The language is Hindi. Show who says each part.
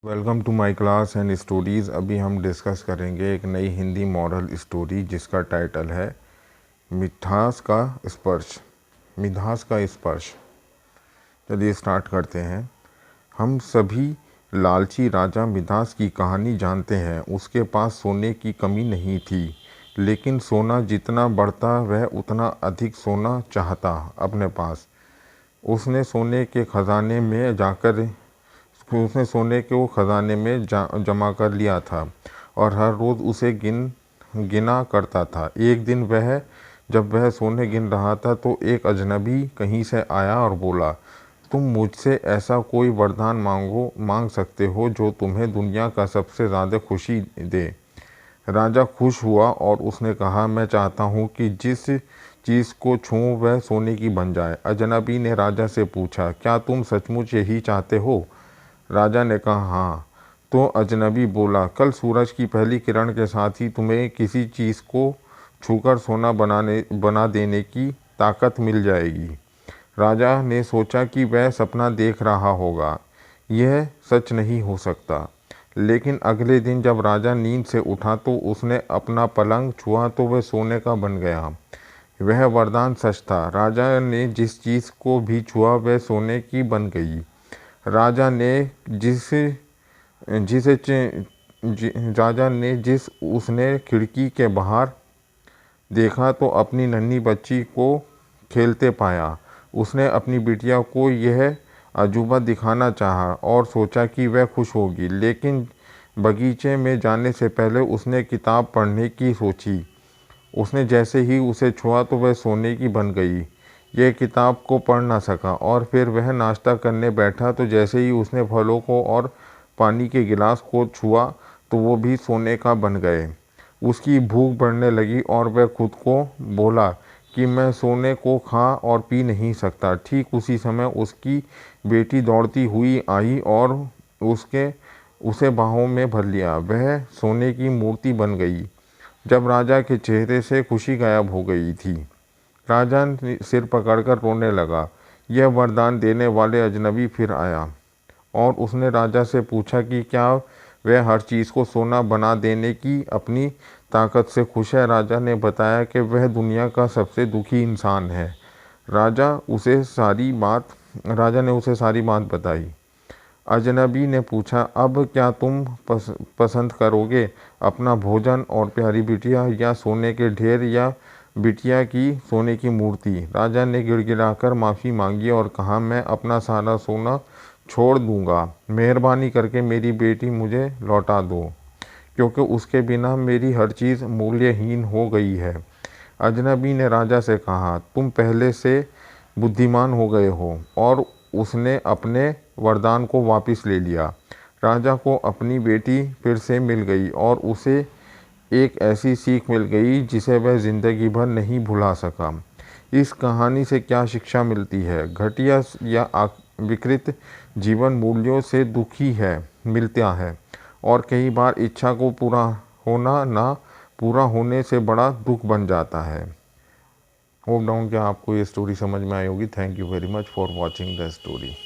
Speaker 1: Welcome to my class and stories. अभी हम डिस्कस करेंगे एक नई हिंदी मॉरल स्टोरी जिसका टाइटल है मिठास का स्पर्श। मिठास का स्पर्श। चलिए स्टार्ट करते हैं। हम सभी लालची राजा मिठास की कहानी जानते हैं। उसके पास सोने की कमी नहीं थी, लेकिन सोना जितना बढ़ता वह उतना अधिक सोना चाहता अपने पास। उसने सोने के ख़जाने में जाकर उसने सोने के वो ख़जाने में जमा कर लिया था और हर रोज़ उसे गिना करता था। एक दिन जब वह सोने गिन रहा था तो एक अजनबी कहीं से आया और बोला, तुम मुझसे ऐसा कोई वरदान मांग सकते हो जो तुम्हें दुनिया का सबसे ज़्यादा खुशी दे। राजा खुश हुआ और उसने कहा, मैं चाहता हूँ कि जिस चीज़ को छूऊं वह सोने की बन जाए। अजनबी ने राजा से पूछा, क्या तुम सचमुच यही चाहते हो? राजा ने कहा, हाँ। तो अजनबी बोला, कल सूरज की पहली किरण के साथ ही तुम्हें किसी चीज़ को छूकर सोना बना देने की ताकत मिल जाएगी। राजा ने सोचा कि वह सपना देख रहा होगा, यह सच नहीं हो सकता। लेकिन अगले दिन जब राजा नींद से उठा तो उसने अपना पलंग छुआ तो वह सोने का बन गया। वह वरदान सच था। राजा ने जिस चीज़ को भी छुआ वह सोने की बन गई। राजा ने जिस उसने खिड़की के बाहर देखा तो अपनी नन्ही बच्ची को खेलते पाया। उसने अपनी बिटिया को यह अजूबा दिखाना चाहा और सोचा कि वह खुश होगी, लेकिन बगीचे में जाने से पहले उसने किताब पढ़ने की सोची। उसने जैसे ही उसे छुआ तो वह सोने की बन गई। यह किताब को पढ़ ना सका और फिर वह नाश्ता करने बैठा तो जैसे ही उसने फलों को और पानी के गिलास को छुआ तो वो भी सोने का बन गए। उसकी भूख बढ़ने लगी और वह खुद को बोला कि मैं सोने को खा और पी नहीं सकता। ठीक उसी समय उसकी बेटी दौड़ती हुई आई और उसे बाहों में भर लिया। वह सोने की मूर्ति बन गई। जब राजा के चेहरे से खुशी गायब हो गई थी, राजा सिर पकड़कर रोने लगा। यह वरदान देने वाले अजनबी फिर आया और उसने राजा से पूछा कि क्या वह हर चीज़ को सोना बना देने की अपनी ताकत से खुश है। राजा ने बताया कि वह दुनिया का सबसे दुखी इंसान है। राजा ने उसे सारी बात बताई। अजनबी ने पूछा, अब क्या तुम पसंद करोगे, अपना भोजन और प्यारी बिटिया या सोने के ढेर या बिटिया की सोने की मूर्ति? राजा ने गिड़गिड़ाकर माफ़ी मांगी और कहा, मैं अपना सारा सोना छोड़ दूंगा। मेहरबानी करके मेरी बेटी मुझे लौटा दो, क्योंकि उसके बिना मेरी हर चीज़ मूल्यहीन हो गई है। अजनबी ने राजा से कहा, तुम पहले से बुद्धिमान हो गए हो। और उसने अपने वरदान को वापस ले लिया। राजा को अपनी बेटी फिर से मिल गई और उसे एक ऐसी सीख मिल गई जिसे वह ज़िंदगी भर नहीं भुला सका। इस कहानी से क्या शिक्षा मिलती है? घटिया या विकृत जीवन मूल्यों से दुखी मिलता है और कई बार इच्छा को पूरा होने से बड़ा दुख बन जाता है। होप डाउन कि आपको ये स्टोरी समझ में आई होगी। Thank you very much for watching the story.